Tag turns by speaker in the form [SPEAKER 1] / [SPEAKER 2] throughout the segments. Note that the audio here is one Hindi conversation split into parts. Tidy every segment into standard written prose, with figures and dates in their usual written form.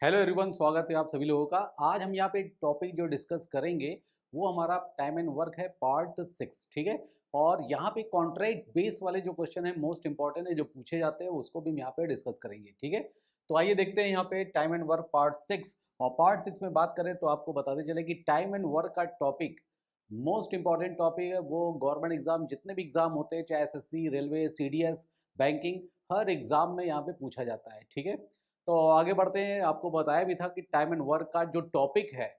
[SPEAKER 1] हेलो एवरीवन, स्वागत है आप सभी लोगों का। आज हम यहाँ पे टॉपिक जो डिस्कस करेंगे वो हमारा टाइम एंड वर्क है, पार्ट 6। ठीक है। और यहाँ पे कॉन्ट्रैक्ट बेस वाले जो क्वेश्चन है मोस्ट इंपॉर्टेंट है, जो पूछे जाते हैं उसको भी हम यहाँ पे डिस्कस करेंगे। ठीक है। तो आइए देखते हैं यहाँ पे टाइम एंड वर्क पार्ट 6। और पार्ट 6 में बात करें तो आपको बताते चले कि टाइम एंड वर्क का टॉपिक मोस्ट इंपॉर्टेंट टॉपिक है। वो गवर्नमेंट एग्जाम, जितने भी एग्जाम होते हैं, चाहे एसएससी, रेलवे, सीडीएस, बैंकिंग, हर एग्जाम में यहाँ पे पूछा जाता है। ठीक है। तो आगे बढ़ते हैं। आपको बताया भी था कि टाइम एंड वर्क का जो टॉपिक है,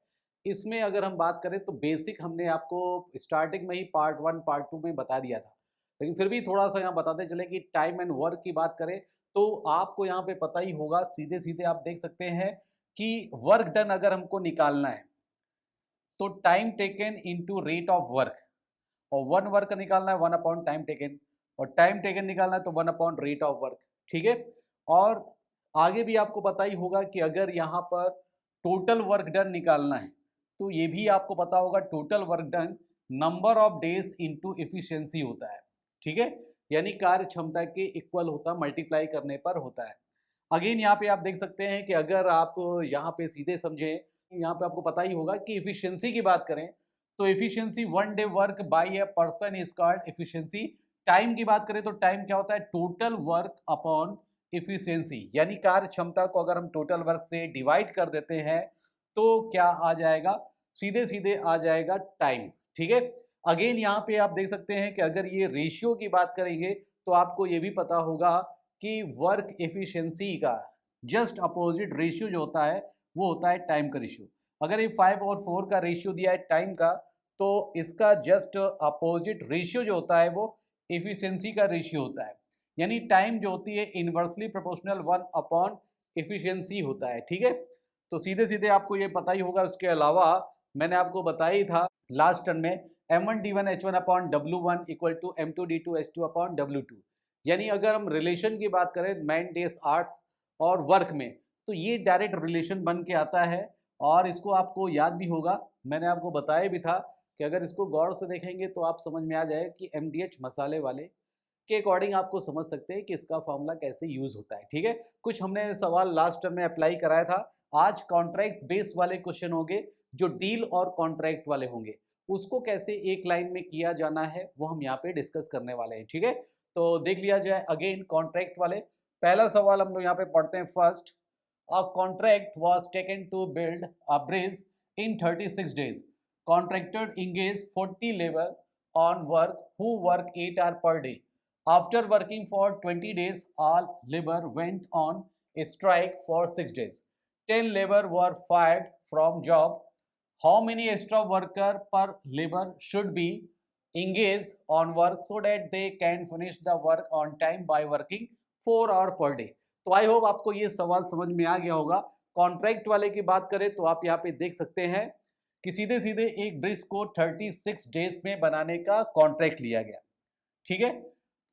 [SPEAKER 1] इसमें अगर हम बात करें तो बेसिक हमने आपको स्टार्टिंग में ही पार्ट 1 पार्ट 2 में बता दिया था। लेकिन फिर भी थोड़ा सा यहाँ बताते चले कि टाइम एंड वर्क की बात करें तो आपको यहाँ पे पता ही होगा, सीधे सीधे आप देख सकते हैं कि वर्क डन अगर हमको निकालना है तो time taken into rate of work, और वन वर्क निकालना है 1 अपॉन टाइम टेकन, और टाइम टेकन निकालना है तो 1 अपॉन रेट ऑफ वर्क। ठीक है। और आगे भी आपको पता ही होगा कि अगर यहाँ पर टोटल वर्क डन निकालना है तो ये भी आपको पता होगा, total work done number of days into efficiency होता है। ठीक है। यानी कार्य क्षमता के इक्वल होता है, मल्टीप्लाई करने पर होता है। अगेन यहाँ पे आप देख सकते हैं कि अगर आप यहाँ पे सीधे समझें, यहाँ पे आपको पता ही होगा कि एफिशिएंसी की बात करें तो efficiency 1 day work by a person is called efficiency. Time की बात करें तो टाइम क्या होता है, टोटल वर्क अपॉन एफिशिएंसी। यानी कार्य क्षमता को अगर हम टोटल वर्क से डिवाइड कर देते हैं तो क्या आ जाएगा, सीधे सीधे आ जाएगा टाइम। ठीक है। अगेन यहाँ पे आप देख सकते हैं कि अगर ये रेशियो की बात करेंगे तो आपको ये भी पता होगा कि वर्क एफिशिएंसी का जस्ट अपोजिट रेशियो जो होता है वो होता है टाइम का रेशियो। अगर ये 5 और 4 का रेशियो दिया है टाइम का, तो इसका जस्ट अपोजिट रेशियो जो होता है वो एफिशिएंसी का रेशियो होता है। यानी टाइम जो होती है इनवर्सली प्रोपोर्शनल 1 अपॉन एफिशिएंसी होता है। ठीक है। तो सीधे सीधे आपको ये पता ही होगा। उसके अलावा मैंने आपको बताया ही था लास्ट टर्म में, M1D1 H1 upon W1 equal to M2D2 H2 upon W2। यानी अगर हम रिलेशन की बात करें मैन डेज आर्ट्स और वर्क में, तो ये डायरेक्ट रिलेशन बन के आता है। और इसको आपको याद भी होगा, मैंने आपको बताया भी था कि अगर इसको गौर से देखेंगे तो आप समझ में आ जाए कि MDH मसाले वाले के अकॉर्डिंग आपको समझ सकते हैं कि इसका फॉर्मूला कैसे यूज होता है। ठीक है। कुछ हमने सवाल लास्ट टर्म में अप्लाई कराया था। आज कॉन्ट्रैक्ट बेस वाले क्वेश्चन होंगे, जो डील और कॉन्ट्रैक्ट वाले होंगे, उसको कैसे एक लाइन में किया जाना है वो हम यहाँ पे डिस्कस करने वाले हैं। ठीक है। तो देख लिया जाए अगेन कॉन्ट्रैक्ट वाले। पहला सवाल हम लोग यहाँ पे पढ़ते हैं। First, a contract was taken to build a bridge in 36 days. Contractor engaged 40 labor on work who work 8 hours per day. After working for 20 days, all labor went on a strike for 6 days. 10 labor were fired from job. How many extra worker per labor should be engaged on work so that they can finish the work on time by working 4 hours per day? तो आई होप आपको ये सवाल समझ में आ गया होगा। कॉन्ट्रैक्ट वाले की बात करें तो आप यहाँ पे देख सकते हैं कि सीधे सीधे एक ब्रिज को 36 डेज में बनाने का कॉन्ट्रैक्ट लिया गया। ठीक है।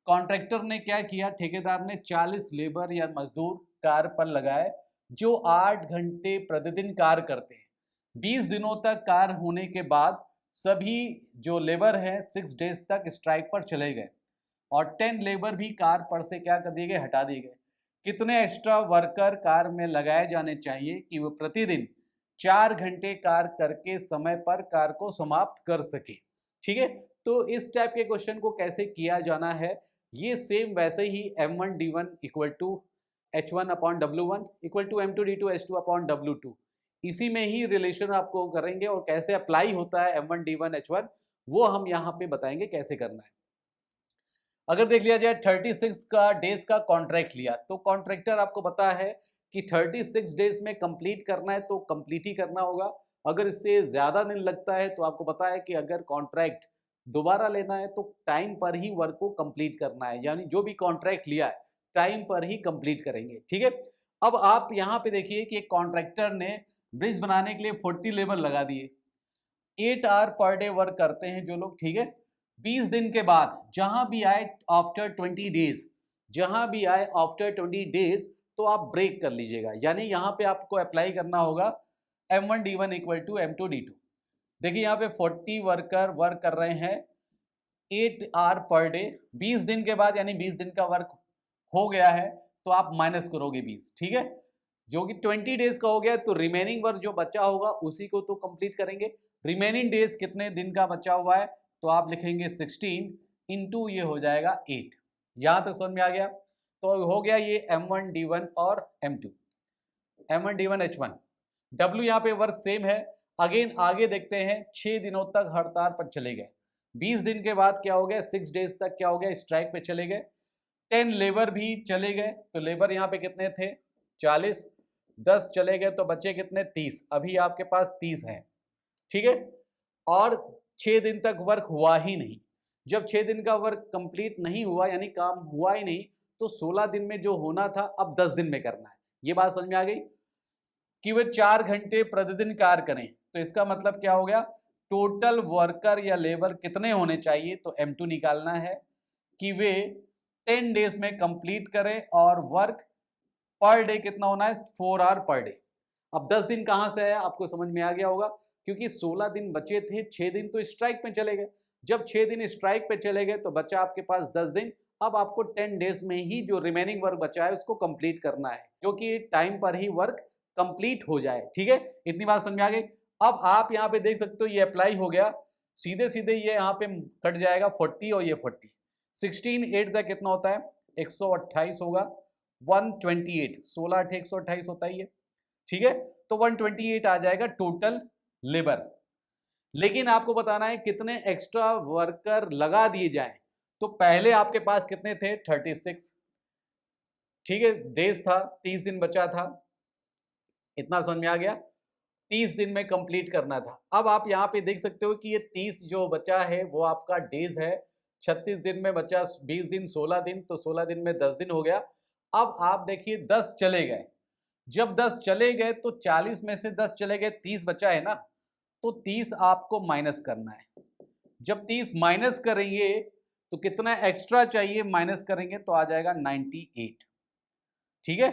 [SPEAKER 1] कॉन्ट्रैक्टर ने क्या किया, ठेकेदार ने 40 लेबर या मजदूर कार्य पर लगाए जो 8 घंटे प्रतिदिन कार्य करते हैं। 20 दिनों तक कार्य होने के बाद सभी जो लेबर हैं 6 डेज तक स्ट्राइक पर चले गए, और 10 लेबर भी कार्य पर से क्या कर दिए गए, हटा दिए गए। कितने एक्स्ट्रा वर्कर कार्य में लगाए जाने चाहिए कि वो प्रतिदिन 4 घंटे कार्य करके समय पर कार्य को समाप्त कर सके। ठीक है। तो इस टाइप के क्वेश्चन को कैसे किया जाना है, ये सेम वैसे ही M1D1 equal to H1 upon W1 equal to M2D2 H2 upon W2, इसी में ही रिलेशन आपको करेंगे। और कैसे अप्लाई होता है M1D1 H1 वो हम यहाँ पे बताएंगे कैसे करना है। अगर देख लिया जाए 36 का डेज का कॉन्ट्रैक्ट लिया, तो कॉन्ट्रैक्टर आपको पता है कि 36 डेज में कंप्लीट करना है तो कंप्लीट ही करना होगा। अगर इससे ज़्यादा दिन लगता है तो आपको पता है कि अगर कॉन्ट्रैक्ट दोबारा लेना है तो टाइम पर ही वर्क को कंप्लीट करना है। यानी जो भी कॉन्ट्रैक्ट लिया है टाइम पर ही कंप्लीट करेंगे। ठीक है। अब आप यहाँ पे देखिए कि एक कॉन्ट्रैक्टर ने ब्रिज बनाने के लिए 40 लेबर लगा दिए, 8 आवर पर डे वर्क करते हैं जो लोग। ठीक है। 20 दिन के बाद जहां भी आए आफ्टर 20 डेज, जहां भी आए आफ्टर 20 डेज तो आप ब्रेक कर लीजिएगा। यानी यहां पे आपको अप्लाई करना होगा M1D1 इक्वल टू M2D2। देखिए यहाँ पे 40 वर्कर वर्क कर रहे हैं 8 आवर पर डे। 20 दिन के बाद यानी 20 दिन का वर्क हो गया है तो आप माइनस करोगे 20। ठीक है। जो कि 20 डेज का हो गया, तो रिमेनिंग वर्क जो बचा होगा उसी को तो कंप्लीट करेंगे। रिमेनिंग डेज कितने दिन का बचा हुआ है, तो आप लिखेंगे 16 इंटू ये हो जाएगा 8। यहां तक समझ में आ गया। तो हो गया ये M1 D1 और M2, M1 D1 H1। W यहाँ पे वर्क सेम है। अगेन आगे देखते हैं, 6 दिनों तक हड़ताल पर चले गए। 20 दिन के बाद क्या हो गया, 6 डेज तक क्या हो गया, स्ट्राइक पे चले गए। 10 लेबर भी चले गए, तो लेबर यहाँ पे कितने थे, 40। 10 चले गए तो बचे कितने, 30। अभी आपके पास 30 हैं, ठीक है। और 6 दिन तक वर्क हुआ ही नहीं। जब 6 दिन का वर्क कंप्लीट नहीं हुआ, यानी काम हुआ ही नहीं, तो 16 दिन में जो होना था अब 10 दिन में करना है। ये बात समझ में आ गई कि वे 4 घंटे प्रतिदिन कार्य करें। तो इसका मतलब क्या हो गया, टोटल वर्कर या लेबर कितने होने चाहिए, तो M2 निकालना है कि वे 10 डेज में कंप्लीट करें, और वर्क पर डे कितना होना है, 4 आवर पर डे। अब 10 दिन कहां से है, आपको समझ में आ गया होगा, क्योंकि 16 दिन बचे थे, 6 दिन तो स्ट्राइक पे चले गए। जब 6 दिन स्ट्राइक पे चले गए तो बचा आपके पास 10 दिन। अब आपको 10 डेज में ही जो रिमेनिंग वर्क बचा है उसको कंप्लीट करना है, जो कि टाइम पर ही वर्क कंप्लीट हो जाए, ठीक है। इतनी बात समझ में आ गई। अब आप यहाँ पे देख सकते हो ये अप्लाई हो गया, सीधे सीधे ये यहाँ पे कट जाएगा 40 और ये 40। 16 8 से कितना होता है, 128 होगा। 128, 16 8 128 होता है ये, ठीक है। तो 128 आ जाएगा टोटल लेबर। लेकिन आपको बताना है कितने एक्स्ट्रा वर्कर लगा दिए जाएं। तो पहले आपके पास कितने थे, 36, ठीक है, डेज था, 30 दिन बचा था। इतना समझ में आ गया, 30 दिन में कंप्लीट करना था। अब आप यहाँ पे देख सकते हो कि ये 30 जो बचा है वो आपका डेज है। 36 दिन में बचा 20 दिन, 16 दिन, तो 16 दिन में 10 दिन हो गया। अब आप देखिए 10 चले गए। जब 10 चले गए तो 40 में से 10 चले गए, 30 बचा है ना, तो 30 आपको माइनस करना है। जब 30 माइनस करेंगे तो कितना एक्स्ट्रा चाहिए, माइनस करेंगे तो आ जाएगा 98, ठीक है।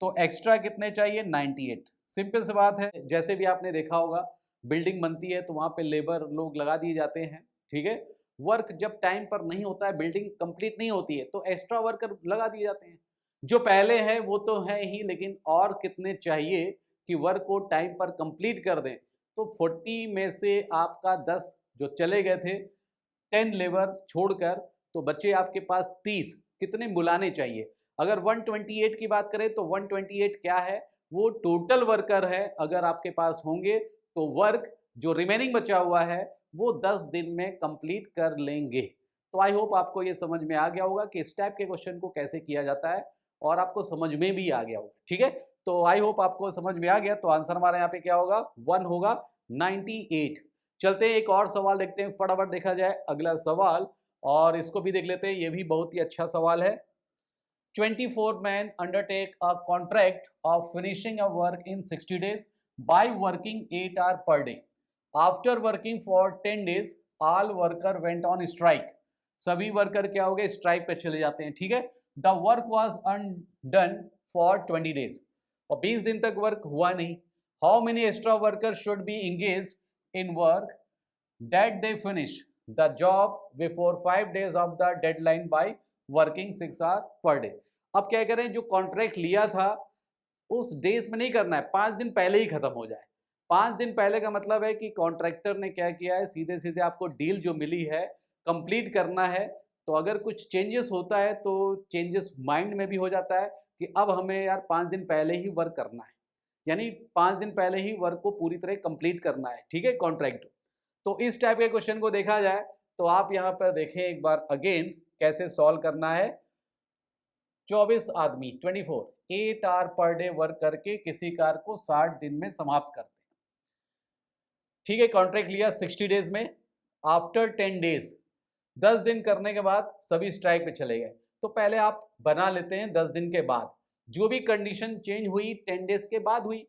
[SPEAKER 1] तो एक्स्ट्रा कितने चाहिए, 98। सिंपल सी बात है, जैसे भी आपने देखा होगा बिल्डिंग बनती है तो वहां पे लेबर लोग लगा दिए जाते हैं, ठीक है। वर्क जब टाइम पर नहीं होता है, बिल्डिंग कंप्लीट नहीं होती है, तो एक्स्ट्रा वर्कर लगा दिए जाते हैं। जो पहले है वो तो है ही, लेकिन और कितने चाहिए कि वर्क को टाइम पर कंप्लीट कर दें। तो 40 में से आपका 10 जो चले गए थे, 10 लेबर छोड़कर, तो बचे आपके पास 30। कितने बुलाने चाहिए, अगर 128 की बात करें तो 128 क्या है, वो टोटल वर्कर है। अगर आपके पास होंगे तो वर्क जो रिमेनिंग बचा हुआ है वो 10 दिन में कंप्लीट कर लेंगे। तो आई होप आपको ये समझ में आ गया होगा कि इस टाइप के क्वेश्चन को कैसे किया जाता है, और आपको समझ में भी आ गया होगा, ठीक है। तो आई होप आपको समझ में आ गया। तो आंसर हमारा यहाँ पे क्या होगा, 1 होगा, 98। चलते हैं एक और सवाल देखते हैं, फटाफट देखा जाए अगला सवाल, और इसको भी देख लेते हैं। ये भी बहुत ही अच्छा सवाल है। 24 men undertake a contract of finishing a work in 60 days by working 8 hours per day. After working for 10 days, all worker went on strike. सभी वर्कर क्या हो गए, स्ट्राइक पे चले जाते हैं, ठीक है। The work was undone for 20 days, और 20 दिन तक वर्क हुआ नहीं। How many extra worker should be engage in work that they finish the job before 5 days of the deadline by working 6 hours per day। अब क्या करें, जो कॉन्ट्रैक्ट लिया था उस डेज में नहीं करना है, 5 दिन पहले ही खत्म हो जाए। 5 दिन पहले का मतलब है कि कॉन्ट्रैक्टर ने क्या किया है, सीधे सीधे आपको डील जो मिली है कंप्लीट करना है। तो अगर कुछ चेंजेस होता है तो चेंजेस माइंड में भी हो जाता है कि अब हमें यार 5 दिन पहले ही वर्क करना है, यानी 5 दिन पहले ही वर्क को पूरी तरह कंप्लीट करना है, ठीक है, कॉन्ट्रैक्ट। तो इस टाइप के क्वेश्चन को देखा जाए तो आप यहाँ पर देखें एक बार अगेन कैसे सॉल्व करना है। 24 आदमी 24 8 आवर पर डे वर्क करके किसी कार को 60 दिन में समाप्त करते हैं, ठीक है। कॉन्ट्रैक्ट लिया 60 डेज में। आफ्टर 10 डेज, 10 दिन करने के बाद सभी स्ट्राइक पे चले गए। तो पहले आप बना लेते हैं 10 दिन के बाद, जो भी कंडीशन चेंज हुई 10 डेज के बाद हुई,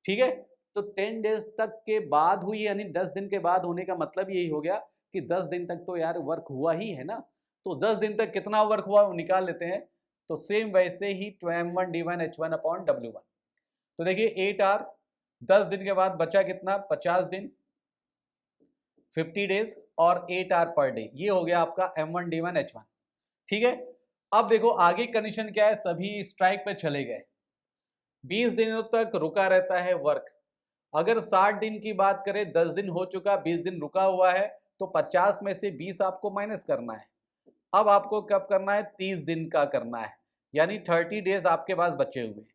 [SPEAKER 1] ठीक है। तो 10 डेज तक के बाद हुई, यानी 10 दिन के बाद होने का मतलब यही हो गया कि 10 दिन तक तो यार वर्क हुआ ही है ना। तो 10 दिन तक कितना वर्क हुआ वो निकाल लेते हैं। तो सेम वैसे ही M1 D1 H1 upon W1। तो देखिए 8 आवर, 10 दिन के बाद बचा कितना, 50 दिन, 50 डेज, और 8 आवर पर डे। ये हो गया आपका M1 D1 H1, ठीक है। अब देखो आगे कंडीशन क्या है, सभी स्ट्राइक पे चले गए। 20 दिनों तक रुका रहता है वर्क। अगर 60 दिन की बात करें, 10 दिन हो चुका, 20 दिन रुका हुआ है, तो 50 में से 20 आपको माइनस करना है। अब आपको कब करना है? 30 दिन का करना है, यानी 30 डेज आपके पास बचे हुए हैं।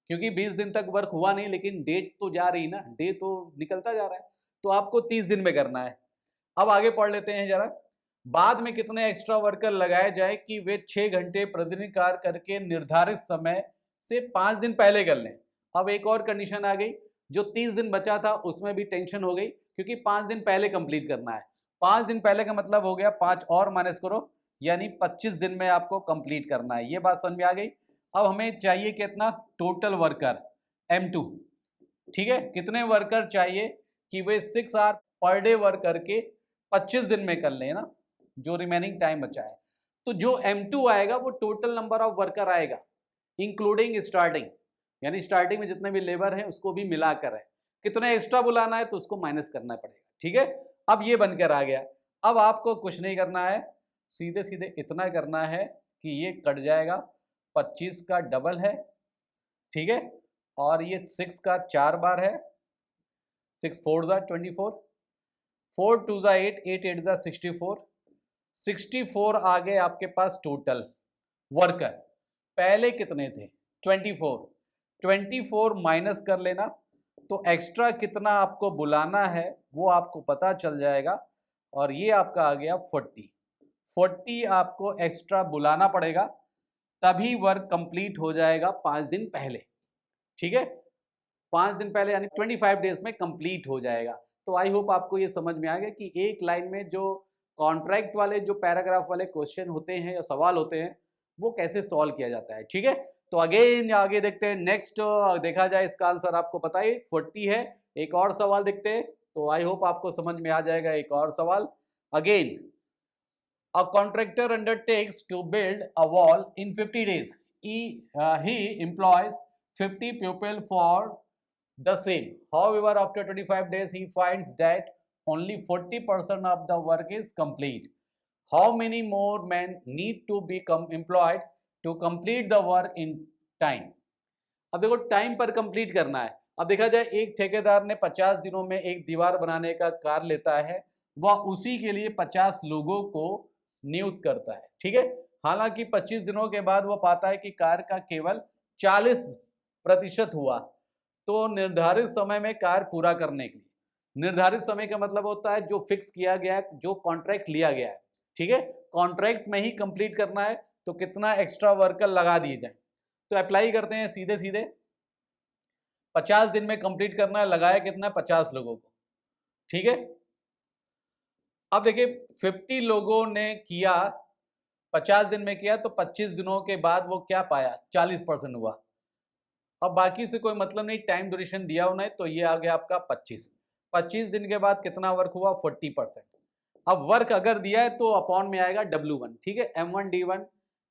[SPEAKER 1] क्योंकि 20 दिन तक वर्क हुआ नहीं, लेकिन डेट तो जा रही ना, डे तो निकलता जा रहा है, तो आपको 30 दिन में करना है। अब आगे पढ़ लेते हैं जरा। बाद में कितने एक्स्ट्रा वर्कर लगाए जाए कि वे 6 घंटे प्रतिदिन कार्य करके निर्धारित समय से 5 दिन पहले कर लें। अब एक और कंडीशन आ गई, जो 30 दिन बचा था उसमें भी टेंशन हो गई, क्योंकि 5 दिन पहले कंप्लीट करना है। 5 दिन पहले का मतलब हो गया 5 और माइनस करो, यानी 25 दिन में आपको कंप्लीट करना है। ये बात समझ में आ गई। अब हमें चाहिए कितना? Total worker M2। ठीक है, कितने वर्कर चाहिए कि वे 6 आवर पर डे वर्क करके 25 दिन में कर लें ना, जो रिमेनिंग टाइम बचा है। तो जो M2 आएगा वो टोटल नंबर ऑफ वर्कर आएगा, इंक्लूडिंग स्टार्टिंग, यानी स्टार्टिंग में जितने भी लेबर हैं उसको भी मिलाकर है। कितने एक्स्ट्रा बुलाना है तो उसको माइनस करना पड़ेगा। ठीक है, अब ये बनकर आ गया। अब आपको कुछ नहीं करना है, सीधे सीधे इतना करना है कि ये कट जाएगा, 25 का डबल है, ठीक है, और ये 6 का 4 बार है, 6 4 ज़ा 24, 4 2 ज़ा 8, 8 8 ज़ा 64, 64 आ गए आपके पास टोटल वर्कर। पहले कितने थे? 24, 24 माइनस कर लेना, तो एक्स्ट्रा कितना आपको बुलाना है वो आपको पता चल जाएगा, और ये आपका आ गया 40। 40 आपको एक्स्ट्रा बुलाना पड़ेगा, तभी वर्क कंप्लीट हो जाएगा 5 दिन पहले। ठीक है, 5 दिन पहले यानी 25 डेज में कंप्लीट हो जाएगा। तो आई होप आपको ये समझ में आ गया कि एक लाइन में जो कॉन्ट्रैक्ट वाले जो पैराग्राफ वाले क्वेश्चन होते हैं या सवाल होते हैं वो कैसे सॉल्व किया जाता है। ठीक है, तो अगेन आगे देखते हैं। नेक्स्ट देखा जाए, इसका आंसर आपको पता ही 40 है। एक और सवाल देखते हैं, तो आई होप आपको समझ में आ जाएगा। एक और सवाल again, a contractor undertakes to build a wall in 50 days. He employs 50 people for the same. However, after 25 days, he finds that only 40% of the work is complete. How many more men need to be employed to complete the work in time? अब देखो, टाइम पर कंप्लीट करना है। अब देखा जाए, एक ठेकेदार ने 50 दिनों में एक दीवार बनाने का कार्य लेता है, वह उसी के लिए 50 लोगों को नियुक्त करता है। ठीक है, हालांकि 25 दिनों के बाद वह पाता है कि कार्य का केवल 40% हुआ, तो निर्धारित समय में कार्य पूरा करने के लिए, निर्धारित समय का मतलब होता है जो फिक्स किया गया है, जो कॉन्ट्रैक्ट लिया गया है। ठीक है, कॉन्ट्रैक्ट में ही कंप्लीट करना है, तो कितना एक्स्ट्रा वर्कर लगा दिए जाए। तो अप्लाई करते हैं सीधे सीधे, 50 दिन में कंप्लीट करना है, लगाया कितना? 50 लोगों को। ठीक है, अब देखिए 50 लोगों ने किया, 50 दिन में किया, तो 25 दिनों के बाद वो क्या पाया? 40% हुआ। अब बाकी से कोई मतलब नहीं, टाइम ड्यूरेशन दिया उन्हें, तो ये आ गया आपका 25 दिन के बाद कितना वर्क हुआ? 40%। अब वर्क अगर दिया है तो अपॉन में आएगा W1। ठीक है, M1 D1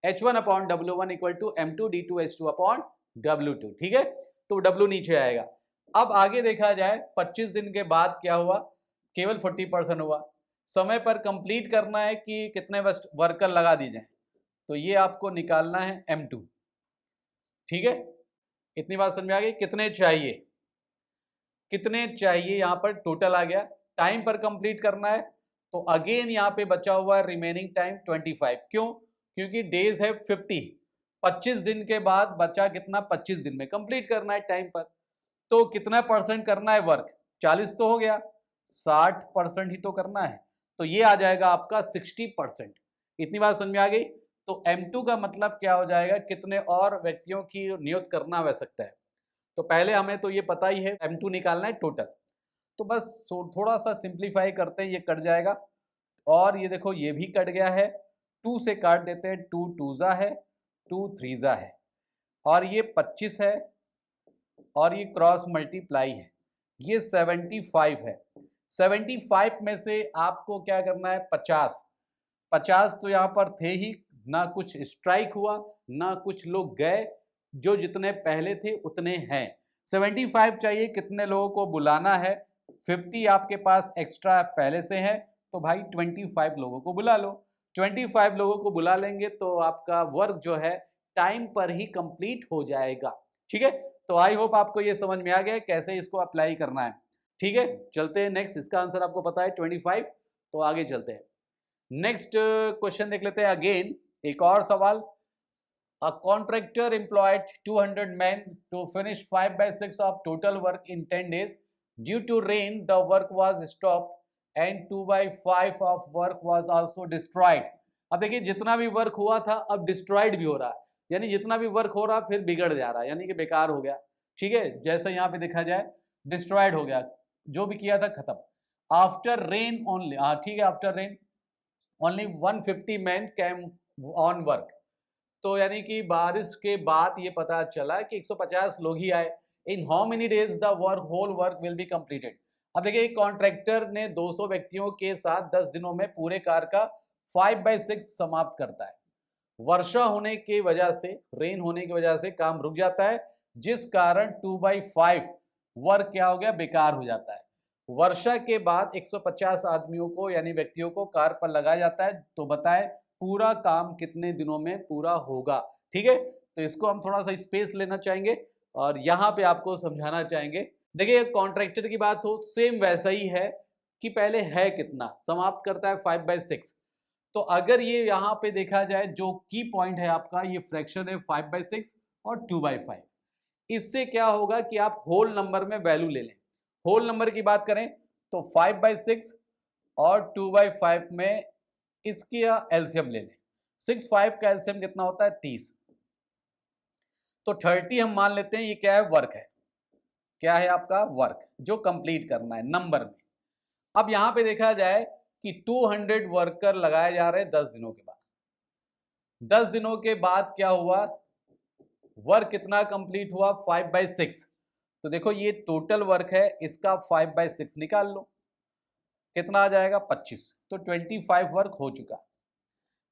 [SPEAKER 1] H1 upon W1 equal to M2 D2 H2 upon W2। ठीक है, तो W नीचे आएगा। अब आगे देखा जाए, 25 दिन के बाद क्या हुआ? केवल 40% हुआ। समय पर कंप्लीट करना है कि कितने वर्कर लगा दिए जाए, तो ये आपको निकालना है M2। ठीक है, इतनी बात समझ में आ गई? कितने चाहिए, कितने चाहिए, यहाँ पर टोटल आ गया। टाइम पर कंप्लीट करना है, तो अगेन यहाँ पे बचा हुआ है रिमेनिंग टाइम 25। क्यों? क्योंकि डेज है 50, 25 दिन के बाद बचा कितना? 25 दिन में कंप्लीट करना है टाइम पर। तो कितना परसेंट करना है वर्क? 40 तो हो गया, 60% ही तो करना है, तो ये आ जाएगा आपका 60%। इतनी बात समझ में आ गई? तो M2 का मतलब क्या हो जाएगा? कितने और व्यक्तियों की नियुक्त करना आवश्यकता है। तो पहले हमें तो ये पता ही है, M2 निकालना है टोटल। तो बस थोड़ा सा सिंप्लीफाई करते हैं, ये कट जाएगा, और ये देखो ये भी कट गया है, 2 से काट देते हैं, 2 2 ज़ा है, 2 3 ज़ा है, और ये 25 है, और ये क्रॉस मल्टीप्लाई है, ये 75 है। 75 में से आपको क्या करना है? 50 तो यहाँ पर थे ही ना, कुछ स्ट्राइक हुआ ना कुछ लोग गए, जो जितने पहले थे उतने हैं। 75 चाहिए, कितने लोगों को बुलाना है? 50 आपके पास एक्स्ट्रा पहले से है, तो भाई 25 लोगों को बुला लो। 25 लोगों को बुला लेंगे तो आपका वर्क जो है टाइम पर ही कंप्लीट हो जाएगा। ठीक है, तो आई होप आपको ये समझ में आ गया कैसे इसको अप्लाई करना है। ठीक है, चलते हैं नेक्स्ट। इसका आंसर आपको पता है 25, तो आगे चलते हैं। नेक्स्ट क्वेश्चन देख लेते हैं अगेन, एक और सवाल। A contractor employed 200 men to finish 5/6 of total work in 10 days. Due to rain, the work was stopped and 2/5 of work was also destroyed. अब देखिए जितना भी वर्क हुआ था अब डिस्ट्रॉयड भी हो रहा है, यानी जितना भी वर्क हो रहा फिर बिगड़ जा रहा है, यानी कि बेकार हो गया। ठीक है, जैसे यहाँ पे देखा जाए डिस्ट्रॉयड हो गया, जो भी किया था खत्म। आफ्टर रेन ओनली, हाँ ठीक है, after rain only 150 man came on work. तो यानी कि बारिश के बाद ये पता चला कि 150 लोग ही आए। In how many days the work whole work will be completed. अब देखिए कॉन्ट्रैक्टर ने 200 व्यक्तियों के साथ 10 दिनों में पूरे कार का 5/6 समाप्त करता है। वर्षा होने की वजह से, रेन होने की वजह से काम रुक जाता है, जिस कारण 2/5 वर्क क्या हो गया, बेकार हो जाता है। वर्षा के बाद 150 आदमियों को यानी व्यक्तियों को कार पर लगाया जाता है। तो बताएं पूरा काम कितने दिनों में पूरा होगा। ठीक है, तो इसको हम थोड़ा सा स्पेस लेना चाहेंगे और यहाँ पे आपको समझाना चाहेंगे। देखिए कॉन्ट्रैक्टर की बात हो, सेम वैसा ही है कि पहले है कितना, समाप्त करता है 5/6। तो अगर ये यहाँ पे देखा जाए जो की पॉइंट है आपका, ये फ्रैक्शन है 5/6 और 2/5। इससे क्या होगा कि आप होल नंबर में वैल्यू ले लें। होल नंबर की बात करें तो 5/6 और 2/5 में इसकी एलसीएम ले लें। 6 5 का एलसीएम कितना होता है, 30। तो 30 हम मान लेते हैं, ये क्या है, वर्क है। क्या है आपका, वर्क जो कंप्लीट करना है नंबर में। अब यहां पे देखा जाए कि 200 वर्कर लगाए जा रहे हैं 10 दिनों के बाद। 10 दिनों के बाद क्या हुआ, वर्क कितना कंप्लीट हुआ, 5/6। तो देखो ये टोटल वर्क है, इसका 5/6 निकाल लो, कितना आ जाएगा, 25। तो 25 वर्क हो चुका।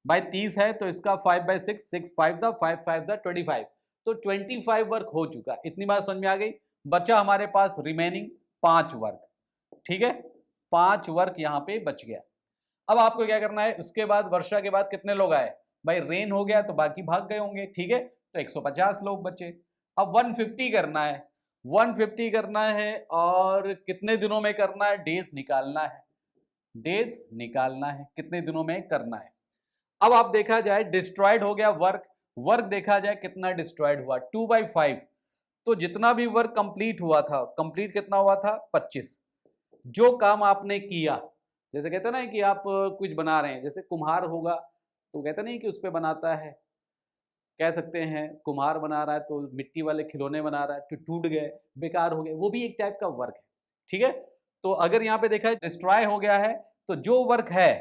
[SPEAKER 1] भाई 30 है तो इसका 5/6, 6 5 5 5 25। तो 25 वर्क हो चुका। इतनी बात समझ में आ गई। बचा हमारे पास रिमेनिंग 5 वर्क। ठीक है, 5 वर्क यहाँ पे बच गया। अब आपको क्या करना है, उसके बाद वर्षा के बाद कितने लोग आए, भाई रेन हो गया तो बाकी भाग गए होंगे। ठीक है, तो 150 लोग बचे। अब 150 करना है, 150 करना है और कितने दिनों में करना है, डेज निकालना है। डेज निकालना है, कितने दिनों में करना है। अब आप देखा जाए डिस्ट्रॉयड हो गया वर्क, वर्क देखा जाए कितना डिस्ट्रॉयड हुआ, 2/5। तो जितना भी वर्क कंप्लीट हुआ था, कंप्लीट कितना हुआ था, 25। जो काम आपने किया, जैसे कहते हैं ना कि आप कुछ बना रहे हैं, जैसे कुम्हार होगा तो कहते नहीं कि उस पर बनाता है, कह सकते हैं कुम्हार बना रहा है तो मिट्टी वाले खिलौने बना रहा है तो टूट गए, बेकार हो गए, वो भी एक टाइप का वर्क है। ठीक है, तो अगर यहाँ पे देखा है डिस्ट्रॉय हो गया है, तो जो वर्क है,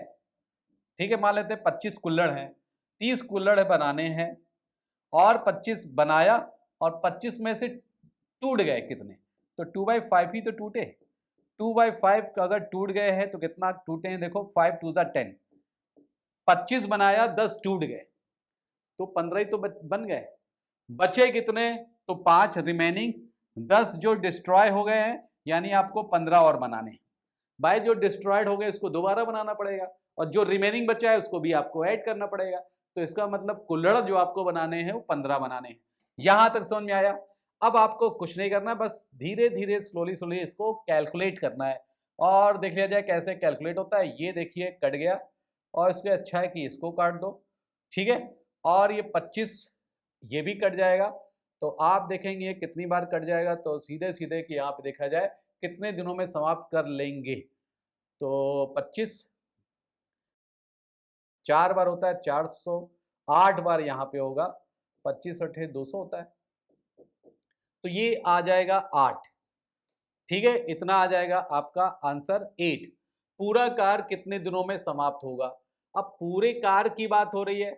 [SPEAKER 1] ठीक है, मान लेते हैं 25 कुल्हड़ हैं, 30 कुल्हड़ बनाने हैं और 25 बनाया और 25 में से टूट गए कितने, तो 2/5 ही तो टूटे। 2/5 अगर टूट गए हैं तो कितना टूटे हैं, देखो 5 2 10, 25 बनाया 10 टूट गए, तो 15 ही तो बन गए। बचे कितने, तो 5 रिमेनिंग, 10 जो डिस्ट्रॉय हो गए हैं, यानी आपको 15 और बनाने हैं। भाई जो डिस्ट्रॉयड हो गए इसको दोबारा बनाना पड़ेगा और जो रिमेनिंग बचा है उसको भी आपको ऐड करना पड़ेगा। तो इसका मतलब कुल्हड़ जो आपको बनाने हैं वो 15 बनाने हैं। यहां तक समझ में आया। अब आपको कुछ नहीं करना, बस धीरे धीरे स्लोली स्लोली इसको कैलकुलेट करना है और देख लिया जाए कैसे कैलकुलेट होता है। ये देखिए कट गया और इससे अच्छा है कि इसको काट दो। ठीक है, और ये 25 ये भी कट जाएगा। तो आप देखेंगे कितनी बार कट जाएगा, तो सीधे सीधे कि यहाँ पे देखा जाए कितने दिनों में समाप्त कर लेंगे। तो 25 4 बार होता है 400, 8 बार यहाँ पे होगा, 25 8 200 होता है, तो ये आ जाएगा 8। ठीक है, इतना आ जाएगा आपका आंसर 8। पूरा कार कितने दिनों में समाप्त होगा। अब पूरे कार की बात हो रही है,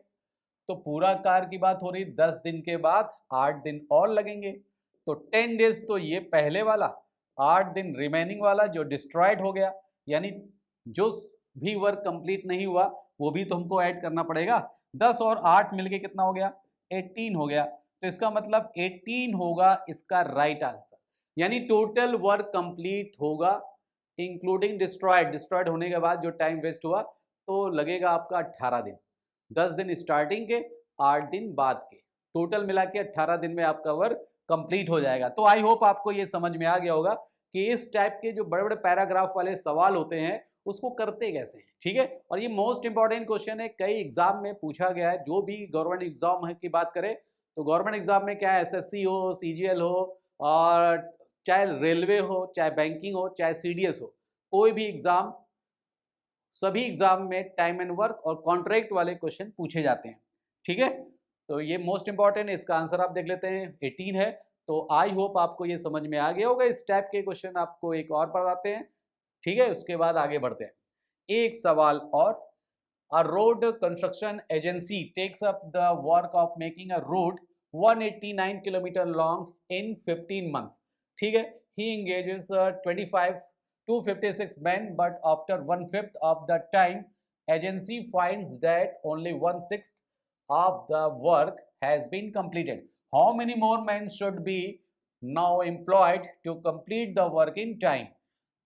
[SPEAKER 1] तो पूरा कार की बात हो रही, 10 दिन के बाद 8 दिन और लगेंगे, तो 10 डेज तो ये पहले वाला, 8 दिन रिमेनिंग वाला जो डिस्ट्रॉयड हो गया, यानी जो भी वर्क कंप्लीट नहीं हुआ वो भी तो हमको ऐड करना पड़ेगा। 10 और 8 मिलके कितना हो गया, 18 हो गया। तो इसका मतलब 18 होगा इसका राइट आंसर, यानी टोटल वर्क कंप्लीट होगा इंक्लूडिंग डिस्ट्रॉयड। डिस्ट्रॉयड होने के बाद जो टाइम वेस्ट हुआ तो लगेगा आपका 18 दिन। 10 दिन स्टार्टिंग के, 8 दिन बाद के, टोटल मिला के 18 दिन में आपका वर्क कंप्लीट हो जाएगा। तो आई होप आपको ये समझ में आ गया होगा कि इस टाइप के जो बड़े बड़े पैराग्राफ वाले सवाल होते हैं उसको करते कैसे हैं, ठीक है। और ये मोस्ट इंपॉर्टेंट क्वेश्चन है, कई एग्जाम में पूछा गया है। जो भी गवर्नमेंट एग्जाम की बात करें तो गवर्नमेंट एग्जाम में क्या है, एसएससी हो, सीजीएल हो, और चाहे रेलवे हो, चाहे बैंकिंग हो, चाहे सीडीएस हो, कोई भी एग्जाम, सभी एग्जाम में टाइम एंड वर्क और कॉन्ट्रैक्ट वाले क्वेश्चन पूछे जाते हैं, ठीक है। तो ये मोस्ट इंपॉर्टेंट है, इसका आंसर आप देख लेते हैं 18 है। तो आई होप आपको ये समझ में आ गया होगा। इस टाइप के क्वेश्चन आपको एक और बताते हैं, ठीक है, उसके बाद आगे बढ़ते हैं। एक सवाल और, a road construction agency takes up the work of making a road 189 kilometre long in 15 months, ठीक है। He engages 256 men, but after 1/5 of the time, agency finds that only 1/6 of the work has been completed. How many more men should be now employed to complete the work in time?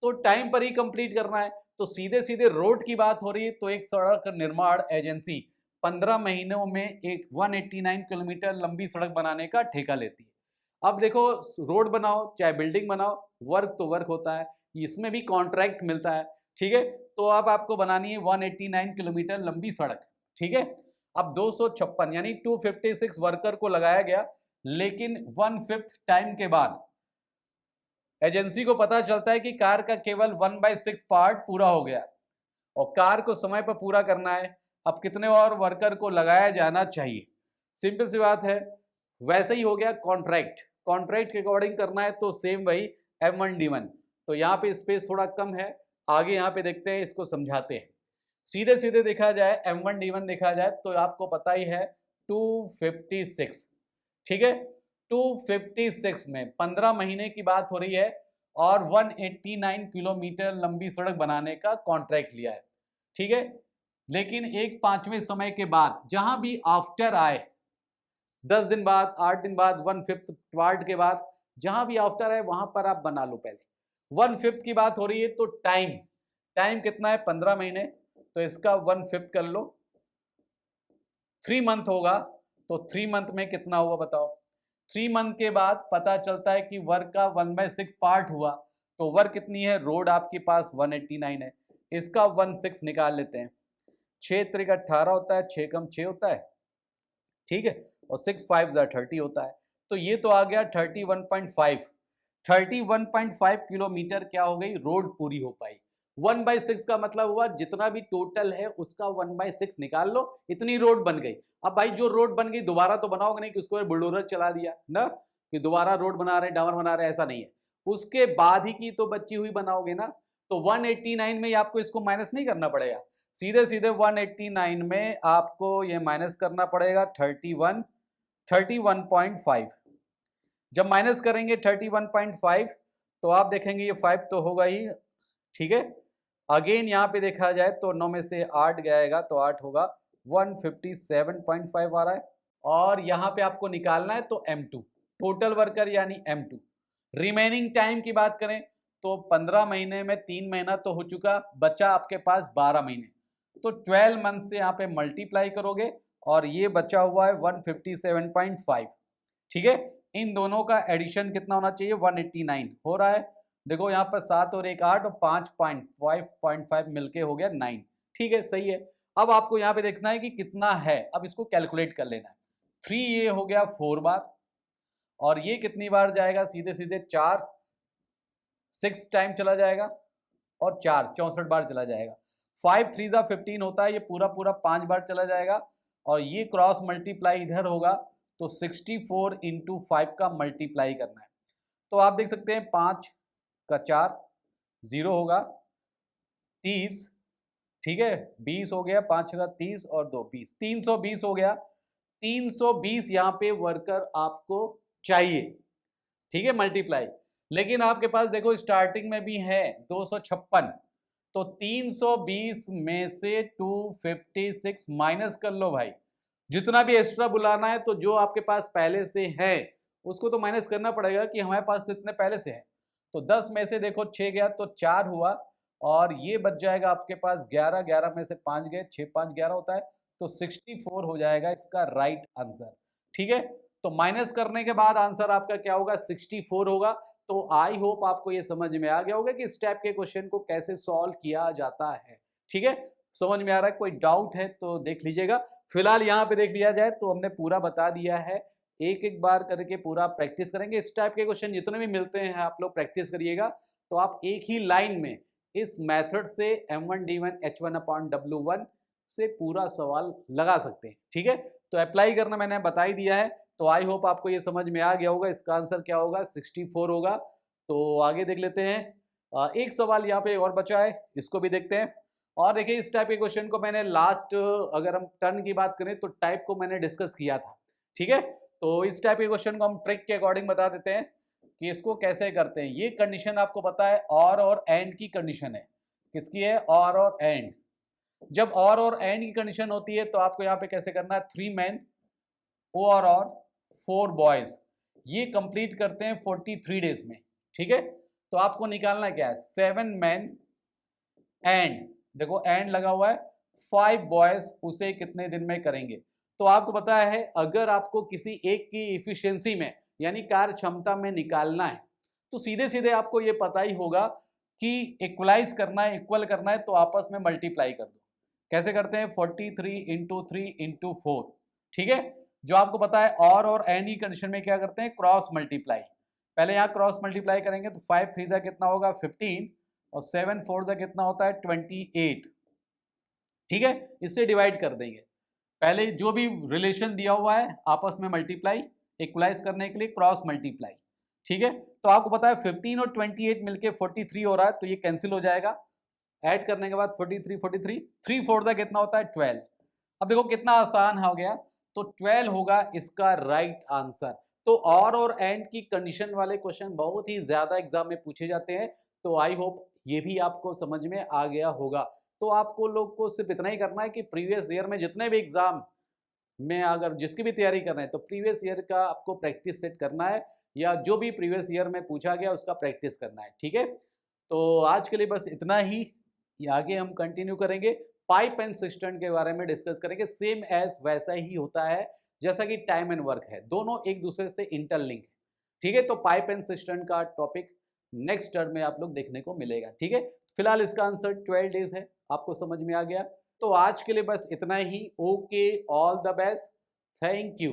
[SPEAKER 1] तो टाइम पर ही कंप्लीट करना है। तो सीधे सीधे रोड की बात हो रही है, तो एक सड़क निर्माण एजेंसी 15 महीनों में एक 189 किलोमीटर लंबी सड़क बनाने का ठेका लेती है। अब देखो, रोड बनाओ चाहे बिल्डिंग बनाओ, वर्क तो वर्क होता है, इसमें भी कॉन्ट्रैक्ट मिलता है, ठीक है। तो अब आपको बनानी है 189 किलोमीटर लंबी सड़क, ठीक है। अब 256 यानी 256 वर्कर को लगाया गया, लेकिन 1/5 टाइम के बाद एजेंसी को पता चलता है कि कार का केवल 1/6 पार्ट पूरा हो गया और कार को समय पर पूरा करना है। अब कितने और वर्कर को लगाया जाना चाहिए? सिंपल सी बात है, वैसे ही हो गया कॉन्ट्रैक्ट, कॉन्ट्रैक्ट के अकॉर्डिंग करना है तो सेम वही M1D1। तो यहाँ पे स्पेस थोड़ा कम है, आगे यहाँ पे देखते हैं, इसको समझाते हैं। सीधे सीधे देखा जाए, M1D1 देखा जाए तो आपको पता ही है 256, ठीक है। 256 में 15 महीने की बात हो रही है और 189 किलोमीटर लंबी सड़क बनाने का कॉन्ट्रैक्ट लिया है, ठीक है। लेकिन एक 5वें समय के बाद जहां भी आफ्टर आए, 10 दिन बाद, 8 दिन बाद, 1/5 पार्ट के बाद, जहां भी आफ्टर आए वहां पर आप बना लो। पहले 1/5 की बात हो रही है तो टाइम, टाइम कितना है? 15 महीने, तो इसका 1/5 कर लो, 3 मंथ होगा। तो 3 मंथ में कितना हुआ बताओ? 3 मंथ के बाद पता चलता है कि वर्क का 1/6 पार्ट हुआ। तो वर्क कितनी है? रोड आपके पास 189 है, इसका 1/6 निकाल लेते हैं। 6 त्रिक 18 होता है, 6 कम 6 होता है, ठीक है, और 6 5 30 होता है। तो ये तो आ गया 31.5, 31.5 किलोमीटर क्या हो गई? रोड पूरी हो पाई। 1/6 का मतलब हुआ जितना भी टोटल है उसका 1/6 निकाल लो, इतनी रोड बन गई। अब भाई जो रोड बन गई दोबारा तो बनाओगे नहीं कि उसको बुलडोजर चला दिया ना, कि दोबारा रोड बना रहे, डामर बना रहे, ऐसा नहीं है। उसके बाद ही की तो बची हुई बनाओगे ना। तो 189 में आपको इसको माइनस नहीं करना पड़ेगा, सीधे सीधे 189 में आपको ये माइनस करना पड़ेगा 31.5। जब माइनस करेंगे 31.5 तो आप देखेंगे ये 5 तो होगा ही, ठीक है। अगेन यहाँ पे देखा जाए तो 9 में से 8 जाएगा तो 8 होगा, 157.5 आ रहा है। और यहाँ पे आपको निकालना है तो M2 टोटल वर्कर यानी M2। रिमेनिंग टाइम की बात करें तो 15 महीने में 3 महीना तो हो चुका, बचा आपके पास 12 महीने। तो 12 मंथ से यहाँ पे मल्टीप्लाई करोगे और ये बचा हुआ है 157.5, ठीक है। इन दोनों का एडिशन कितना होना चाहिए? 189 हो रहा है। देखो यहाँ पर 7 और 1 8 और 5.5 मिलके हो गया 9, ठीक है, सही है। अब आपको यहाँ पे देखना है कि कितना है, अब इसको कैलकुलेट कर लेना है। 3 ये हो गया 4 बार, और ये कितनी बार जाएगा? सीधे सीधे 4, 6 टाइम चला जाएगा और 4 64 बार चला जाएगा। 5 3 15 होता है, ये पूरा पूरा 5 बार चला जाएगा। और ये क्रॉस मल्टीप्लाई इधर होगा तो 64 इंटू 5 का मल्टीप्लाई करना है। तो आप देख सकते हैं 5 का 4 0 होगा, 30, ठीक है, 20 हो गया, 5 का 30 और 2 20, 320 हो गया। 320 यहाँ पे वर्कर आपको चाहिए, ठीक है, मल्टीप्लाई। लेकिन आपके पास देखो स्टार्टिंग में भी है 256, तो 320 में से 256 माइनस कर लो भाई। जितना भी एक्स्ट्रा बुलाना है तो जो आपके पास पहले से है उसको तो माइनस करना पड़ेगा कि हमारे पास तो इतने पहले से है। तो 10 में से देखो 6 गया तो 4 हुआ, और ये बच जाएगा आपके पास 11, 11 में से 5 गए, 6 5 11 होता है, तो 64 हो जाएगा इसका राइट आंसर, ठीक है। तो माइनस करने के बाद आंसर आपका क्या होगा, 64 होगा। तो आई होप आपको ये समझ में आ गया होगा कि इस टाइप के क्वेश्चन को कैसे सॉल्व किया जाता है। ठीक है, समझ में आ रहा है? कोई डाउट है तो देख लीजिएगा। फिलहाल यहाँ पे देख लिया जाए तो हमने पूरा बता दिया है, एक एक बार करके पूरा प्रैक्टिस करेंगे। इस टाइप के क्वेश्चन जितने भी मिलते हैं आप लोग प्रैक्टिस करिएगा, तो आप एक ही लाइन में इस मेथड से M1D1 H1/W1 से पूरा सवाल लगा सकते हैं। ठीक है, तो अप्लाई करना मैंने बता ही दिया है। तो आई होप आपको ये समझ में आ गया होगा, इसका आंसर क्या होगा, 64 होगा। तो आगे देख लेते हैं। एक सवाल यहाँ पे और बचा है, इसको भी देखते हैं। और देखिए इस टाइप के क्वेश्चन को मैंने लास्ट, अगर हम टर्न की बात करें तो टाइप को मैंने डिस्कस किया था। ठीक है, तो इस टाइप के क्वेश्चन को हम ट्रिक के अकॉर्डिंग बता देते हैं कि इसको कैसे करते हैं। ये कंडीशन आपको पता है और एंड की कंडीशन है। किसकी है, और एंड। जब और एंड की कंडीशन होती है तो आपको यहाँ पे कैसे करना है, 3 मैन और 4 बॉयज, ये कंप्लीट करते हैं 43 डेज में। ठीक है, तो आपको निकालना क्या है, 7 मैन एंड, देखो एंड लगा हुआ है, 5 बॉयज उसे कितने दिन में करेंगे। तो आपको पता है अगर आपको किसी एक की इफिशियंसी में यानी कार्य क्षमता में निकालना है तो सीधे सीधे आपको ये पता ही होगा कि इक्वलाइज करना है, इक्वल करना है, तो आपस में मल्टीप्लाई कर दो। कैसे करते हैं, 43 इंटू 3 इंटू 4। ठीक है, जो आपको पता है और एंड की कंडीशन में क्या करते हैं, क्रॉस मल्टीप्लाई। पहले यहाँ क्रॉस मल्टीप्लाई करेंगे तो 5 3 कितना होगा, 15, और 7 4 कितना होता है, 28। ठीक है, इससे डिवाइड कर देंगे। पहले जो भी रिलेशन दिया हुआ है आपस में मल्टीप्लाई, इक्वलाइज करने के लिए क्रॉस मल्टीप्लाई। ठीक है, तो आपको पता है 15 और 28 मिलके 43 हो रहा है, तो ये कैंसिल हो जाएगा। ऐड करने के बाद 43 43, 3 4 कितना होता है, 12। अब देखो कितना आसान हो गया, तो 12 होगा इसका राइट आंसर। तो और एंड की कंडीशन वाले क्वेश्चन बहुत ही ज्यादा एग्जाम में पूछे जाते हैं। तो आई होप ये भी आपको समझ में आ गया होगा। तो आपको लोग को सिर्फ इतना ही करना है कि प्रीवियस ईयर में जितने भी एग्जाम में अगर जिसकी भी तैयारी कर रहे हैं तो प्रीवियस ईयर का आपको प्रैक्टिस सेट करना है, या जो भी प्रीवियस ईयर में पूछा गया उसका प्रैक्टिस करना है। ठीक है, तो आज के लिए बस इतना ही। आगे हम कंटिन्यू करेंगे, पाइप एंड सिस्टम के बारे में डिस्कस करेंगे। सेम एज वैसा ही होता है जैसा कि टाइम एंड वर्क है, दोनों एक दूसरे से इंटरलिंक है। ठीक है, तो पाइप एंड सिस्टम का टॉपिक नेक्स्ट टर्म में आप लोग देखने को मिलेगा। ठीक है, फिलहाल इसका आंसर 12 डेज है, आपको समझ में आ गया। तो आज के लिए बस इतना ही। Okay, all the best, thank you.